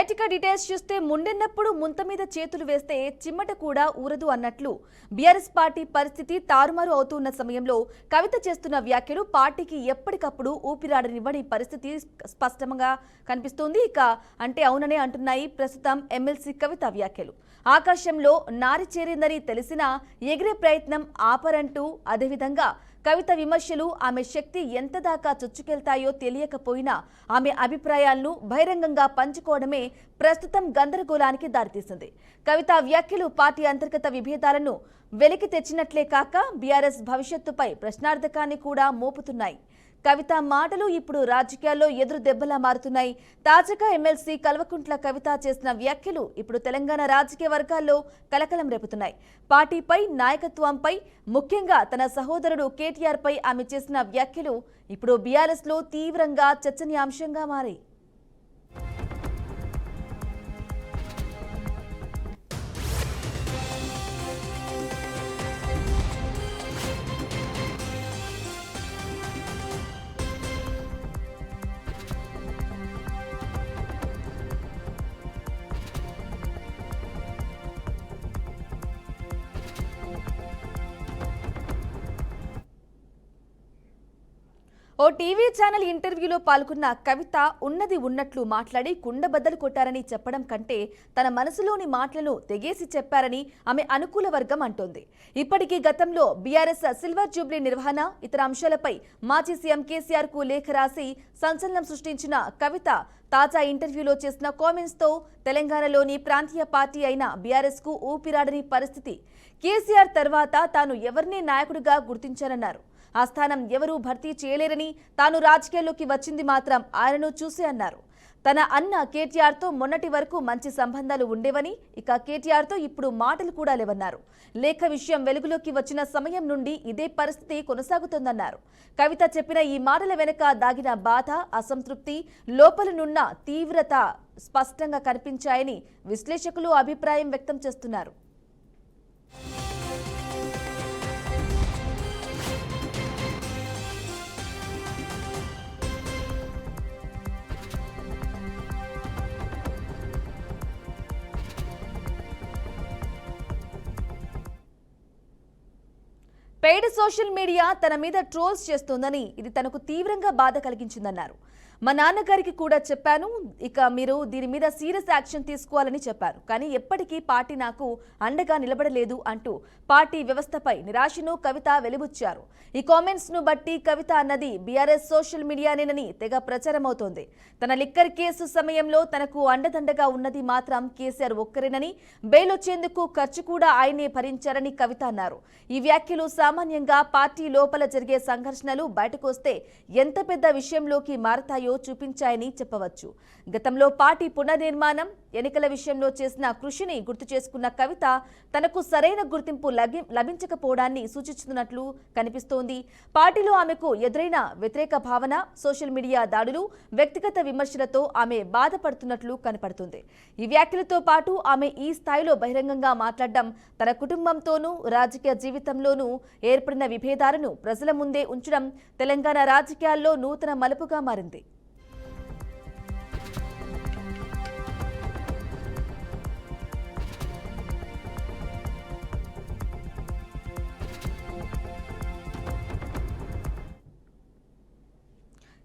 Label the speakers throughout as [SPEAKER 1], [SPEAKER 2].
[SPEAKER 1] Right details చూస్తే ముండెన్నప్పుడు ముంత మీద చేతులు వేస్తే చిమ్మట కూడా ఊరదు అన్నట్లు బీఆర్ఎస్ పార్టీ పరిస్థితి తారుమారు అవుతున్న సమయంలో కవిత చేస్తున్న వ్యాఖ్యలు పార్టీకి ఎప్పటికప్పుడు ఊపిరాడనివ్వని పరిస్థితి స్పష్టంగా కనిపిస్తోంది. ఇక అంటే అవుననే అంటున్నాయి ప్రస్తుతం ఎమ్మెల్సీ కవిత వ్యాఖ్యలు. ఆకాశంలో నారి చేరిందని తెలిసినా ఎగిరే ప్రయత్నం ఆపరంటూ, అదేవిధంగా కవిత విమర్శలు ఆమె శక్తి ఎంత దాకా చొచ్చుకెళ్తాయో తెలియకపోయినా ఆమె అభిప్రాయాలను బహిరంగంగా పంచుకోవడమే ప్రస్తుతం గందరగోళానికి దారితీసింది. కవిత వ్యాఖ్యలు పార్టీ అంతర్గత విభేదాలను వెలికి తెచ్చినట్లే కాక బీఆర్ఎస్ భవిష్యత్తుపై ప్రశ్నార్థకాన్ని కూడా మోపుతున్నాయి. కవిత మాటలు ఇప్పుడు రాజకీయాల్లో ఎదురు దెబ్బలా మారుతున్నాయి. తాజాగా ఎమ్మెల్సీ కల్వకుంట్ల కవిత చేసిన వ్యాఖ్యలు ఇప్పుడు తెలంగాణ రాజకీయ వర్గాల్లో కలకలం రేపుతున్నాయి. పార్టీపై, నాయకత్వంపై, ముఖ్యంగా తన సహోదరుడు కేటీఆర్ పై ఆమె చేసిన వ్యాఖ్యలు ఇప్పుడు బీఆర్ఎస్ లో తీవ్రంగా చర్చనీయాంశంగా మారాయి. ఓ టీవీ ఛానల్ ఇంటర్వ్యూలో పాల్గొన్న కవిత ఉన్నది ఉన్నట్లు మాట్లాడి కుండబద్దలు కొట్టారని చెప్పడం కంటే తన మనసులోని మాటలను తెగేసి చెప్పారని ఆమె అనుకూల వర్గం అంటోంది. ఇప్పటికీ గతంలో బీఆర్ఎస్ సిల్వర్ జూబ్లీ నిర్వహణ, ఇతర అంశాలపై మాజీ సీఎం కేసీఆర్ కు లేఖ రాసి సంచలనం సృష్టించిన కవిత తాజా ఇంటర్వ్యూలో చేసిన కామెంట్స్ తో తెలంగాణలోని ప్రాంతీయ పార్టీ అయిన బీఆర్ఎస్ కు ఊపిరాడని పరిస్థితి. కేసీఆర్ తర్వాత తాను ఎవరిని నాయకుడిగా గుర్తించారన్నారు. ఆ స్థానం ఎవరూ భర్తీ చేయలేరని, తాను రాజకీయాల్లోకి వచ్చింది మాత్రం ఆయనను చూసే అన్నారు. తన అన్న కేటీఆర్తో మొన్నటి వరకు మంచి సంబంధాలు ఉండేవని, ఇక కేటీఆర్తో ఇప్పుడు మాటలు కూడా లేవన్నారు. లేఖ విషయం వెలుగులోకి వచ్చిన సమయం నుండి ఇదే పరిస్థితి కొనసాగుతోందన్నారు. కవిత చెప్పిన ఈ మాటల వెనుక దాగిన బాధ, అసంతృప్తి, లోపలనున్న తీవ్రత స్పష్టంగా కనిపించాయని విశ్లేషకులు అభిప్రాయం వ్యక్తం చేస్తున్నారు. పెయిడ్ సోషల్ మీడియా తన మీద ట్రోల్స్ చేస్తోందని, ఇది తనకు తీవ్రంగా బాధ కలిగించిందన్నారు. మా నాన్నగారికి కూడా చెప్పాను, ఇక మీరు దీని మీద సీరియస్ యాక్షన్ తీసుకోవాలని చెప్పారు. కానీ ఎప్పటికీ పార్టీ నాకు అండగా నిలబడలేదు అంటూ పార్టీ వ్యవస్థపై నిరాశను కవిత వెలిబుచ్చారు. ఈ కామెంట్స్ ను బట్టి కవిత అన్నది బీఆర్ఎస్ సోషల్ మీడియానేనని తెగ ప్రచారమవుతోంది. తన లిక్కర్ కేసు సమయంలో తనకు అండదండగా ఉన్నది మాత్రం కేసీఆర్ ఒక్కరేనని, బెయిల్ వచ్చేందుకు ఖర్చు కూడా ఆయనే భరించారని కవిత అన్నారు. ఈ వ్యాఖ్యలు సామాన్యంగా పార్టీ లోపల జరిగే సంఘర్షణలు బయటకు వస్తే ఎంత పెద్ద విషయంలోకి మారతాయో చూపించాయని చెప్పవచ్చు. గతంలో పార్టీ పునర్నిర్మాణం, ఎన్నికల విషయంలో చేసిన కృషిని గుర్తు చేసుకున్న కవిత తనకు సరైన గుర్తింపు లభించకపోవడాన్ని సూచిస్తున్నట్లు కనిపిస్తోంది. పార్టీలో ఆమెకు ఎదురైన వ్యతిరేక భావన, సోషల్ మీడియా దాడులు, వ్యక్తిగత విమర్శలతో ఆమె బాధపడుతున్నట్లు కనపడుతుంది. ఈ వ్యాఖ్యలతో పాటు ఆమె ఈ స్థాయిలో బహిరంగంగా మాట్లాడడం తన కుటుంబంతోనూ, రాజకీయ జీవితంలోనూ ఏర్పడిన విభేదాలను ప్రజల ముందే ఉంచడం తెలంగాణ రాజకీయాల్లో నూతన మలుపుగా మారింది.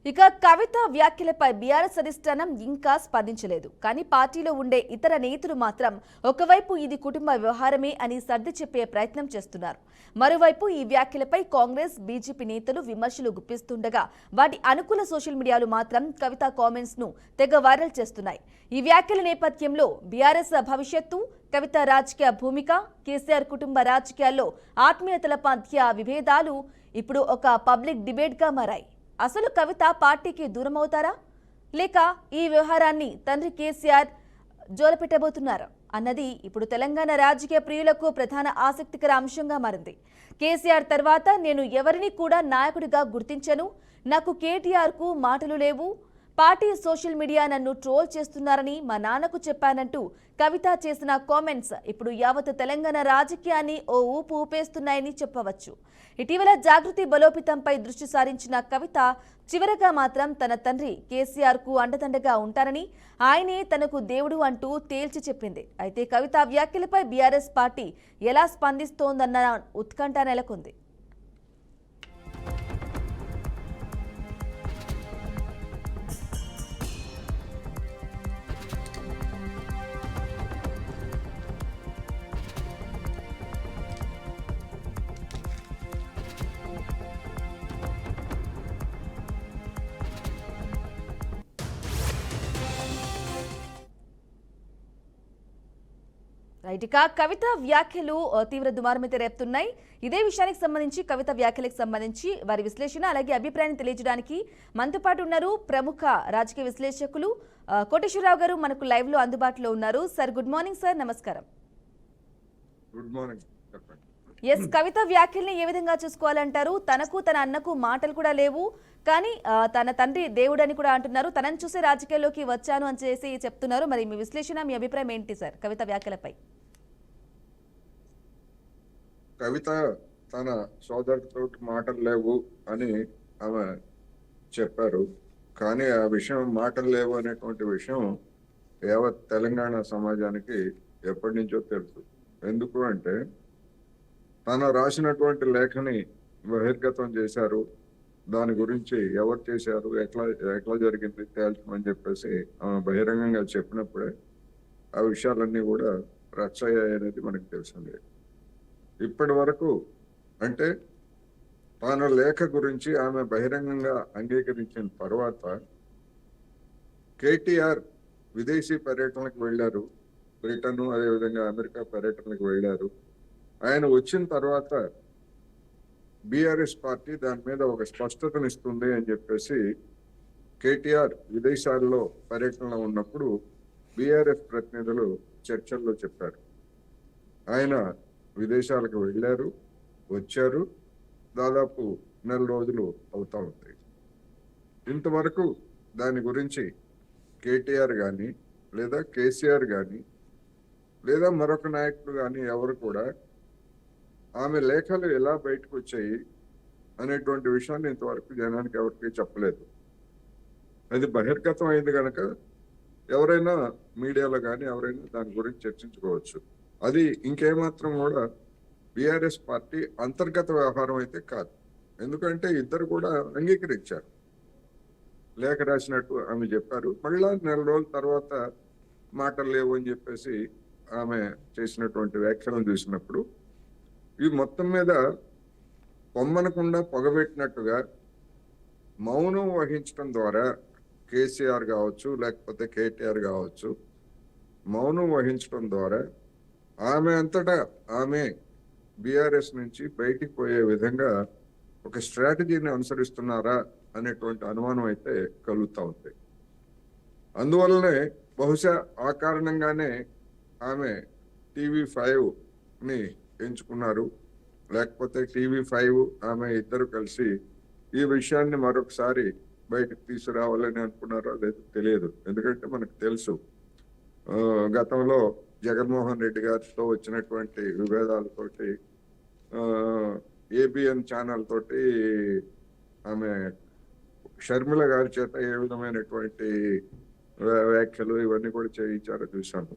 [SPEAKER 1] ఇక కవిత వ్యాఖ్యలపై బీఆర్ఎస్ అధిష్టానం ఇంకా స్పందించలేదు. కానీ పార్టీలో ఉండే ఇతర నేతలు మాత్రం ఒకవైపు ఇది కుటుంబ వ్యవహారమే అని సర్ది చెప్పే ప్రయత్నం చేస్తున్నారు. మరోవైపు ఈ వ్యాఖ్యలపై కాంగ్రెస్, బీజేపీ నేతలు విమర్శలు గుప్పిస్తుండగా వాటి అనుకూల సోషల్ మీడియాలు మాత్రం కవిత కామెంట్స్ ను తెగ వైరల్ చేస్తున్నాయి. ఈ వ్యాఖ్యల నేపథ్యంలో బీఆర్ఎస్ భవిష్యత్తు, కవిత రాజకీయ భూమిక, కేసీఆర్ కుటుంబ రాజకీయాల్లో ఆత్మీయతల మధ్య విభేదాలు ఇప్పుడు ఒక పబ్లిక్ డిబేట్ గా మారాయి. అసలు కవిత పార్టీకి దూరమవుతారా, లేక ఈ వ్యవహారాన్ని తండ్రి కేసీఆర్ జోలపెట్టబోతున్నారా అన్నది ఇప్పుడు తెలంగాణ రాజకీయ ప్రియులకు ప్రధాన ఆసక్తికర అంశంగా మారింది. కేసీఆర్ తర్వాత నేను ఎవరిని కూడా నాయకుడిగా గుర్తించను, నాకు కేటీఆర్ కు మాటలు లేవు, పార్టీ సోషల్ మీడియా నన్ను ట్రోల్ చేస్తున్నారని మా నాన్నకు చెప్పానంటూ కవిత చేసిన కామెంట్స్ ఇప్పుడు యావత్ తెలంగాణ రాజకీయాన్ని ఓ ఊపు ఊపేస్తున్నాయని చెప్పవచ్చు. ఇటీవల జాగృతి బలోపేతంపై దృష్టి సారించిన కవిత చివరగా మాత్రం తన తండ్రి కేసీఆర్ కు అండదండగా ఉంటారని, ఆయనే తనకు దేవుడు అంటూ తేల్చి చెప్పింది. అయితే కవిత వ్యాఖ్యలపై బీఆర్ఎస్ పార్టీ ఎలా స్పందిస్తోందన్న ఉత్కంఠ నెలకొంది. రైట్, ఇక కవిత వ్యాఖ్యలు తీవ్ర దుమారమైతే రేపుతున్నాయి. ఇదే విషయానికి సంబంధించి కవిత వ్యాఖ్యలకు సంబంధించి వారి విశ్లేషణ అలాగే అభిప్రాయాన్ని తెలియజేయడానికి మనతో పాటు ఉన్నారు ప్రముఖ రాజకీయ విశ్లేషకులు కోటేశ్వరరావు గారు. మనకు లైవ్ లో అందుబాటులో ఉన్నారు. సార్ గుడ్ మార్నింగ్ సార్, నమస్కారం.
[SPEAKER 2] Good morning.
[SPEAKER 1] ఎస్, కవిత వ్యాఖ్యల్ని ఏ విధంగా చూసుకోవాలంటారు? తనకు తన అన్నకు మాటలు కూడా లేవు, కానీ తన తండ్రి దేవుడు అని కూడా అంటున్నారు. తనని చూసే రాజకీయాల్లోకి వచ్చాను అని చేసి చెప్తున్నారు. మరి మీ విశ్లేషణ, మీ అభిప్రాయం ఏంటి సార్ కవిత వ్యాఖ్యలపై?
[SPEAKER 2] కవిత తన సోదరుడితో మాటలు లేవు అని ఆమె చెప్పారు. కానీ ఆ విషయం మాటలు లేవు అనేటువంటి విషయం యావత్ తెలంగాణ సమాజానికి ఎప్పటి నుంచో తెలుసు. ఎందుకు అంటే తను రాసినటువంటి లేఖని బహిర్గతం చేశారు. దాని గురించి ఎవరు చేశారు, ఎట్లా జరిగింది తేల్చమని చెప్పేసి ఆమె బహిరంగంగా చెప్పినప్పుడే ఆ విషయాలన్నీ కూడా రచ్చయ్యాయనేది మనకు తెలిసింది. ఇప్పటి వరకు అంటే తన లేఖ గురించి ఆమె బహిరంగంగా అంగీకరించిన తర్వాత కేటీఆర్ విదేశీ పర్యటనకు వెళ్ళారు. బ్రిటన్ అదేవిధంగా అమెరికా పర్యటనకు వెళ్ళారు. ఆయన వచ్చిన తర్వాత బీఆర్ఎస్ పార్టీ దాని మీద ఒక స్పష్టతనిస్తుంది అని చెప్పేసి కేటీఆర్ విదేశాల్లో పర్యటనలో ఉన్నప్పుడు బీఆర్ఎస్ ప్రతినిధులు చర్చల్లో చెప్పారు. ఆయన విదేశాలకు వెళ్ళారు, వచ్చారు, దాదాపు 4 రోజులు అవుతా ఉంది. ఇంతవరకు దాని గురించి కేటీఆర్ కానీ లేదా కేసీఆర్ కానీ లేదా మరొక నాయకుడు కానీ ఎవరు కూడా ఆమె లేఖలు ఎలా బయటకు వచ్చాయి అనేటువంటి విషయాన్ని ఇంతవరకు జనానికి ఎవరికి చెప్పలేదు. అది బహిర్గతం అయింది కనుక ఎవరైనా మీడియాలో కానీ ఎవరైనా దాని గురించి చర్చించుకోవచ్చు. అది ఇంకేమాత్రం కూడా బీఆర్ఎస్ పార్టీ అంతర్గత వ్యవహారం అయితే కాదు. ఎందుకంటే ఇద్దరు కూడా అంగీకరించారు. లేఖ రాసినట్టు ఆమె చెప్పారు. మళ్ళా 4 రోజుల తర్వాత మాటలు లేవు అని చెప్పేసి ఆమె చేసినటువంటి వ్యాఖ్యలను చూసినప్పుడు ఇవి మొత్తం మీద పొమ్మనకుండా పొగబెట్టినట్టుగా మౌనం వహించడం ద్వారా కేసీఆర్ కావచ్చు లేకపోతే కేటీఆర్ కావచ్చు మౌనం వహించడం ద్వారా ఆమె అంతటా ఆమె బీఆర్ఎస్ నుంచి బయటికి పోయే విధంగా ఒక స్ట్రాటజీని అనుసరిస్తున్నారా అనేటువంటి అనుమానం అయితే కలుగుతూ ఉంది. అందువల్లనే బహుశా ఆ కారణంగానే ఆమె TV5ని ఎంచుకున్నారు. లేకపోతే TV5 ఆమె ఇద్దరు కలిసి ఈ విషయాన్ని మరొకసారి బయటకు తీసుకురావాలని అనుకున్నారో లేదో తెలియదు. ఎందుకంటే మనకు తెలుసు గతంలో జగన్మోహన్ రెడ్డి గారితో వచ్చినటువంటి విభేదాలతోటి ABN ఛానల్ తోటి ఆమె షర్మిల గారి చేత ఏ విధమైనటువంటి వ్యాఖ్యలు ఇవన్నీ కూడా చేయించారో చూసాము.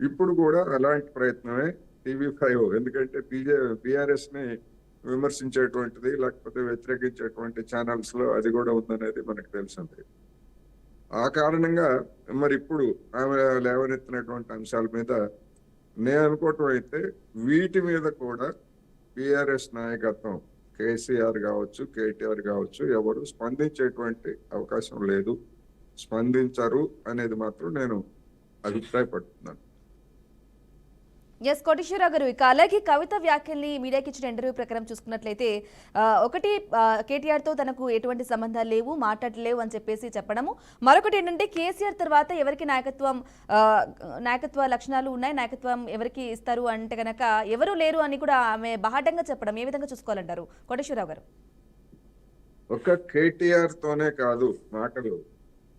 [SPEAKER 2] ఇప్పుడు కూడా అలాంటి ప్రయత్నమే TV5, ఎందుకంటే బీఆర్ఎస్ ని విమర్శించేటువంటిది లేకపోతే వ్యతిరేకించేటువంటి ఛానల్స్ లో అది కూడా ఉందనేది మనకు తెలిసింది. ఆ కారణంగా మరి ఇప్పుడు ఆమె లేవనెత్తినటువంటి అంశాల మీద నేను అనుకోవటం అయితే వీటి మీద కూడా బీఆర్ఎస్ నాయకత్వం కేసీఆర్ కావచ్చు కేటీఆర్ కావచ్చు ఎవరు స్పందించేటువంటి అవకాశం లేదు, స్పందించరు అనేది మాత్రం నేను అభిప్రాయపడుతున్నాను.
[SPEAKER 1] ఎస్ కోటేశ్వరరావు గారు, ఇక అలాగే కవిత వ్యాఖ్యల్ని మీడియాకి ఇచ్చిన ఇంటర్వ్యూ ప్రకారం చూసుకున్నట్లయితే ఒకటి కేటీఆర్ తో తనకు ఎటువంటి సంబంధాలు లేవు, మాట్లాడలేవు అని చెప్పేసి చెప్పడము, మరొకటి ఏంటంటే కేసీఆర్ తర్వాత ఎవరికి నాయకత్వ లక్షణాలు ఉన్నాయి, నాయకత్వం ఎవరికి ఇస్తారు అంటే కనుక ఎవరు లేరు అని కూడా ఆమె బాహాటంగా చెప్పడం ఏ విధంగా చూసుకోవాలంటారు కోటేశ్వరరావు గారు?
[SPEAKER 2] ఒక కేటీఆర్ తోనే కాదు మాటలు,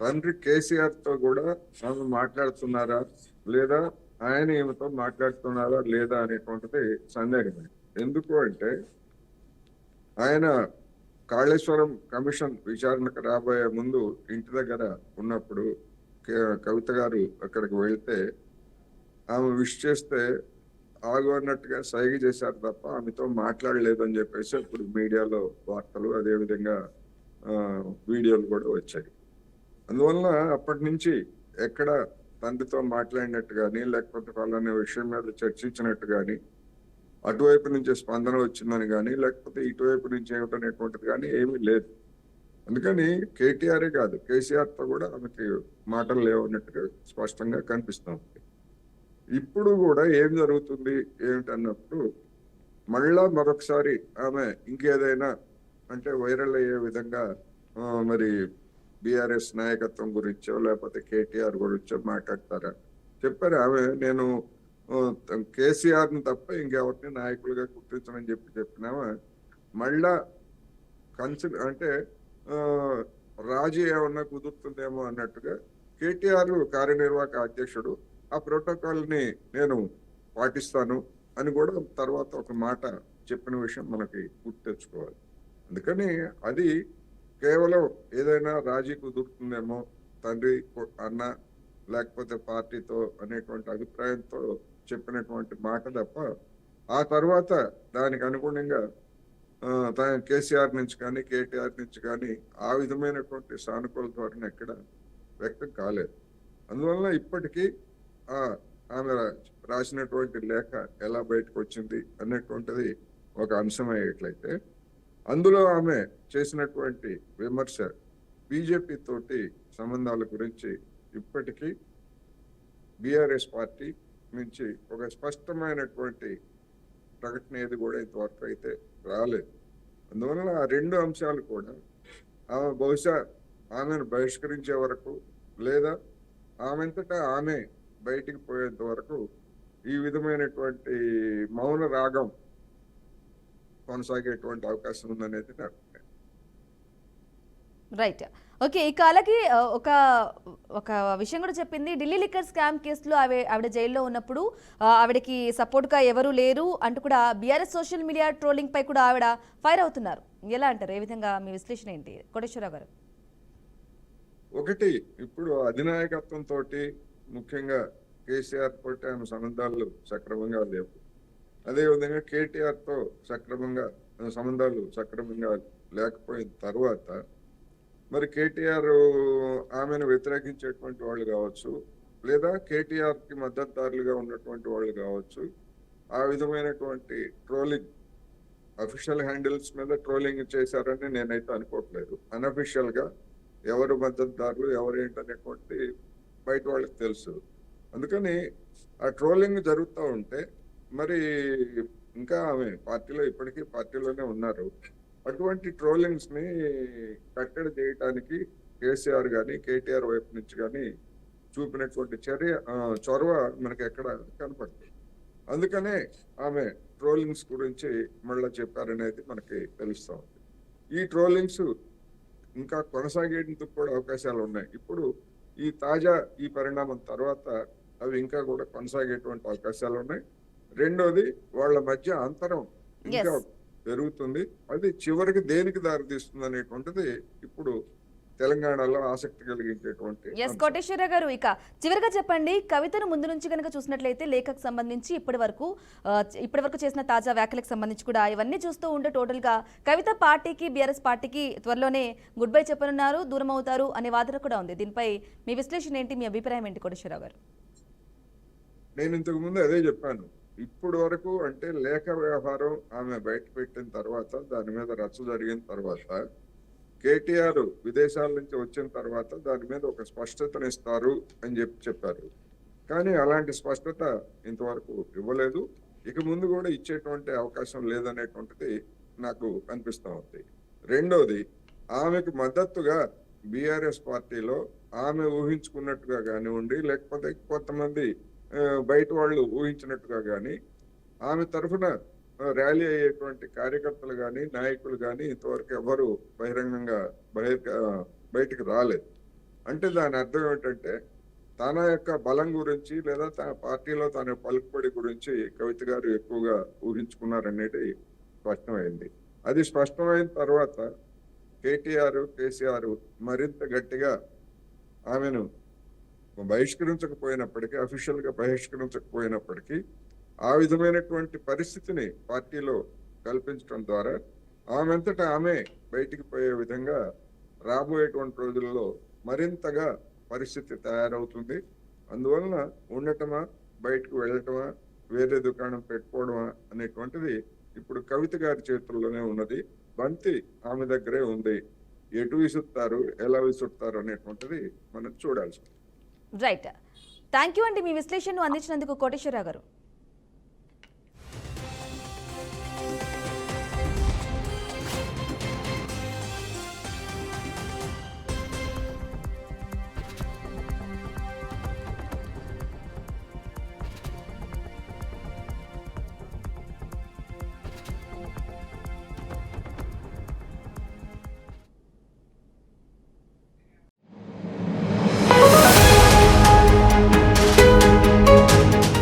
[SPEAKER 2] తండ్రి కేసీఆర్ తో కూడా ఆమె మాట్లాడుతున్నారా లేదా, ఆయన ఈమెతో మాట్లాడుతున్నారా లేదా అనేటువంటిది సందేహమే. ఎందుకు అంటే ఆయన కాళేశ్వరం కమిషన్ విచారణకు రాబోయే ముందు ఇంటి దగ్గర ఉన్నప్పుడు కవిత గారు అక్కడికి వెళ్తే ఆమె విష్ చేస్తే ఆగు అన్నట్టుగా సైగ చేశారు తప్ప ఆమెతో మాట్లాడలేదని చెప్పేసి ఇప్పుడు మీడియాలో వార్తలు, అదేవిధంగా వీడియోలు కూడా వచ్చాయి. అందువలన అప్పటి నుంచి ఎక్కడ తండ్రితో మాట్లాడినట్టు కానీ, లేకపోతే వాళ్ళనే విషయం మీద చర్చించినట్టు కానీ, అటువైపు నుంచి స్పందన వచ్చిందని కానీ, లేకపోతే ఇటువైపు నుంచి ఏమిటనేటువంటిది కానీ ఏమీ లేదు. అందుకని కేటీఆరే కాదు, కేసీఆర్ తో కూడా ఆమెకి మాటలు లేవన్నట్టుగా స్పష్టంగా కనిపిస్తాం. ఇప్పుడు కూడా ఏం జరుగుతుంది ఏమిటన్నప్పుడు మళ్ళా మరొకసారి ఆమె ఇంకేదైనా అంటే వైరల్ అయ్యే విధంగా మరి బీఆర్ఎస్ నాయకత్వం గురించో లేకపోతే కేటీఆర్ గురించో మాట్లాడతారా? చెప్పారు ఆమె, నేను కేసీఆర్ని తప్ప ఇంకెవరిని నాయకులుగా గుర్తించనని చెప్పినామా. మళ్ళా అంటే రాజీ ఏమన్నా కుదురుతుందేమో అన్నట్టుగా కేటీఆర్ కార్యనిర్వాహక అధ్యక్షుడు ఆ ప్రోటోకాల్ ని నేను పాటిస్తాను అని కూడా తర్వాత ఒక మాట చెప్పిన విషయం మనకి గుర్తు తెచ్చుకోవాలి. అందుకని అది కేవలం ఏదైనా రాజీ కుదురుతుందేమో తండ్రి అన్న లేకపోతే పార్టీతో అనేటువంటి అభిప్రాయంతో చెప్పినటువంటి మాట తప్ప ఆ తర్వాత దానికి అనుగుణంగా కేసీఆర్ నుంచి కానీ కేటీఆర్ నుంచి కానీ ఆ విధమైనటువంటి సానుకూల ధోరణి ఎక్కడ వ్యక్తం కాలేదు. అందువల్ల ఇప్పటికీ ఆమె రాసినటువంటి లేఖ ఎలా బయటకు వచ్చింది అనేటువంటిది ఒక అంశం అయ్యేట్లయితే, అందులో ఆమె చేసినటువంటి విమర్శ బీజేపీ తోటి సంబంధాల గురించి ఇప్పటికీ బీఆర్ఎస్ పార్టీ నుంచి ఒక స్పష్టమైనటువంటి ప్రకటన ఏది కూడా ఇంతవరకు అయితే రాలేదు. అందువలన ఆ రెండు అంశాలు కూడా ఆమె బహుశా ఆమెను బహిష్కరించే వరకు లేదా ఆమెంతటా ఆమె బయటికి పోయేంత వరకు ఈ విధమైనటువంటి మౌన రాగం కొనసాగేటువంటి అవకాశం ఉందనేది నాకు.
[SPEAKER 1] Right, okay. ఇక అలాగే ఒక ఒక విషయం కూడా చెప్పింది, ఢిల్లీ లిక్కర్ స్కామ్ కేసులో ఆవిడ జైల్లో ఉన్నప్పుడు ఆవిడకి సపోర్ట్గా ఎవరు లేరు అంటూ కూడా బీఆర్ఎస్ సోషల్ మీడియా ట్రోలింగ్ పై కూడా ఆవిడ ఫైర్ అవుతున్నారు. ఎలా అంటారు? ఏ విధంగా మీ విశ్లేషణ ఏంటి కోటేశ్వరరావు గారు?
[SPEAKER 2] ఒకటి, ఇప్పుడు అధినాయకత్వంతో ముఖ్యంగా కేసీఆర్ తోటి ఆమె సంబంధాలు సక్రమంగా లేవు. అదేవిధంగా కేటీఆర్ తో సంబంధాలు సక్రమంగా లేకపోయిన తర్వాత మరి కేటీఆర్ ఆమెను వ్యతిరేకించేటువంటి వాళ్ళు కావచ్చు, లేదా కేటీఆర్ కి మద్దతుదారులుగా ఉన్నటువంటి వాళ్ళు కావచ్చు, ఆ విధమైనటువంటి ట్రోలింగ్ అఫీషియల్ హ్యాండిల్స్ మీద ట్రోలింగ్ చేశారని నేనైతే అనుకోవట్లేదు. అన్అఫీషియల్ గా ఎవరు మద్దతుదారులు ఎవరు ఏంటనేటువంటి బయట వాళ్ళకి తెలుసు. అందుకని ఆ ట్రోలింగ్ జరుగుతూ ఉంటే మరి ఇంకా ఆమె ఇప్పటికీ పార్టీలోనే ఉన్నారు. అటువంటి ట్రోలింగ్స్ ని కట్టడి చేయడానికి కేసీఆర్ కానీ కేటీఆర్ వైపు నుంచి కానీ చూపినటువంటి చొరవ మనకి ఎక్కడ కనపడుతుంది. అందుకనే ఆమె ట్రోలింగ్స్ గురించి మళ్ళీ చెప్పారనేది మనకి తెలుస్తూ ఉంది. ఈ ట్రోలింగ్స్ ఇంకా కొనసాగేందుకు కూడా అవకాశాలు ఉన్నాయి. ఇప్పుడు ఈ పరిణామం తర్వాత అవి ఇంకా కూడా కొనసాగేటువంటి అవకాశాలు ఉన్నాయి. రెండోది, వాళ్ళ మధ్య అంతరం ఇంకా పెరుగుతుంది. అది చివరికి దేనికి దారితీస్తుంది అనేటువంటిది ఇప్పుడు తెలంగాణలో ఆసక్తి కలిగించేటువంటి.
[SPEAKER 1] కోటేశ్వర గారు, ఇక చివరిగా చెప్పండి, కవితను ముందు నుంచి కనుక చూసినట్లయితే లేఖకు సంబంధించి ఇప్పటి వరకు చేసిన తాజా వ్యాఖ్యలకు సంబంధించి కూడా ఇవన్నీ చూస్తూ ఉంటే టోటల్ గా కవిత పార్టీకి బీఆర్ఎస్ పార్టీకి త్వరలోనే గుడ్ బై చెప్పనున్నారు, దూరం అవుతారు అనే వాదన కూడా ఉంది. దీనిపై మీ విశ్లేషణ ఏంటి, మీ అభిప్రాయం ఏంటి కోటేశ్వరరావు గారు?
[SPEAKER 2] నేను ఇంతకు ముందు అదే చెప్పాను. ఇప్పుడు వరకు అంటే లేఖ వ్యవహారం ఆమె బయట పెట్టిన తర్వాత, దాని మీద రచ్చ జరిగిన తర్వాత, కేటీఆర్ విదేశాల నుంచి వచ్చిన తర్వాత దాని మీద ఒక స్పష్టతనిస్తారు అని చెప్పారు. కానీ అలాంటి స్పష్టత ఇంతవరకు ఇవ్వలేదు. ఇక ముందు కూడా ఇచ్చేటువంటి అవకాశం లేదనేటువంటిది నాకు అనిపిస్తా ఉంది. రెండోది, ఆమెకు మద్దతుగా బీఆర్ఎస్ పార్టీలో ఆమె ఊహించుకున్నట్టుగా కానివ్వండి, లేకపోతే కొంతమంది బయట వాళ్ళు ఊహించినట్టుగా కానీ ఆమె తరఫున ర్యాలీ అయ్యేటువంటి కార్యకర్తలు కానీ నాయకులు కానీ ఇంతవరకు ఎవరు బహిరంగంగా బయటకు రాలేదు. అంటే దాని అర్థం ఏమిటంటే తన యొక్క బలం గురించి లేదా తన పార్టీలో తన పలుకుబడి గురించి కవిత గారు ఎక్కువగా ఊహించుకున్నారనేది స్పష్టమైంది. అది స్పష్టమైన తర్వాత కేటీఆర్, కేసీఆర్ మరింత గట్టిగా ఆమెను బహిష్కరించకపోయినప్పటికీ, అఫీషియల్ గా బహిష్కరించకపోయినప్పటికీ ఆ విధమైనటువంటి పరిస్థితిని పార్టీలో కల్పించడం ద్వారా ఆమెంతటా ఆమె బయటికి పోయే విధంగా రాబోయేటువంటి రోజుల్లో మరింతగా పరిస్థితి తయారవుతుంది. అందువలన ఉండటమా, బయటకు వెళ్ళటమా, వేరే దుకాణం పెట్టుకోవడమా అనేటువంటిది ఇప్పుడు కవిత గారి చేతుల్లోనే ఉన్నది. బంతి ఆమె దగ్గరే ఉంది. ఎటు విసురుతారు, ఎలా విసురుతారు అనేటువంటిది మనం చూడాల్సి ఉంది.
[SPEAKER 1] రైట్. థ్యాంక్ యూ అండి మీ విశ్లేషణను అందించినందుకు కోటేశ్వరరావు గారు.